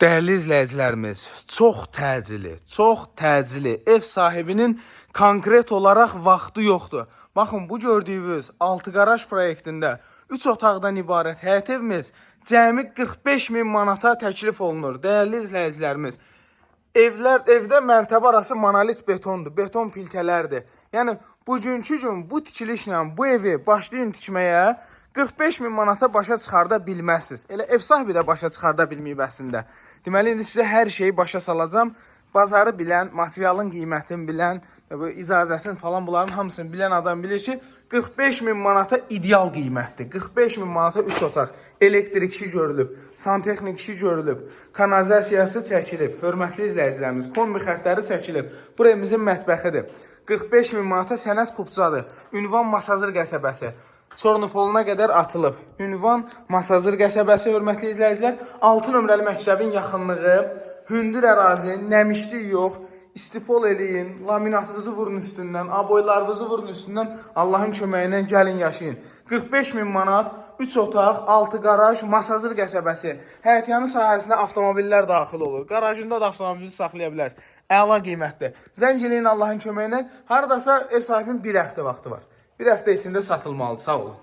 Dəyərli izləyicilərimiz, çox təcili ev sahibinin konkret olaraq vaxtı yoxdur. Baxın, bu gördüyünüz 6 qaraj proyektində 3 otaqdan ibarət həyət evimiz cəmi 45 min manata təklif olunur. Dəyərli izləyicilərimiz, evdə mərtəbə arası monolit betondur, beton piltələrdir. Yəni, bugünkü gün bu tikilişlə bu evi başlayın tikməyə 45 min manata başa çıxarda bilməzsiniz. Elə ev sahibi də başa çıxarda bilməyib əslində. Deməli, indi sizə hər şeyi başa salacağım. Bazarı bilən, materialın qiymətini bilən, icazəsini falan bunların hamısını bilən adam bilir ki, 45 min manata ideal qiymətdir. 45 min manata 3 otaq, elektrik işi görülüb, santexnik işi görülüb, kanalizasiyası çəkilib, hörmətli izləyicilərimiz, kombi xətləri çəkilib. Bu evimizin mətbəxidir. 45 min manata sənət kupçadır. Ünvan Masazır qəsəbəsi. Çornopoluna qədər atılıb. Ünvan Masazır qəsəbəsi, hörmətli izləyicilər. 6 nömrəli məktəbin yaxınlığı, hündür ərazi, nəmişlik yox, istipol eləyin, laminatınızı vurun üstündən, aboylarınızı vurun üstündən, Allahın köməyindən gəlin yaşayın. 45 min manat, 3 otaq, 6 qaraj, Masazır qəsəbəsi. Həyətyanı sahəsinə avtomobillər daxil olur. Qarajında da avtomobili saxlaya bilər. Əla qiymətdir. Zəng eləyin Allahın köməyindən. Haradasa ev sahibinin bir həftə vaxtı var. Bir həftə içində satılmalıdır. Sağ olun.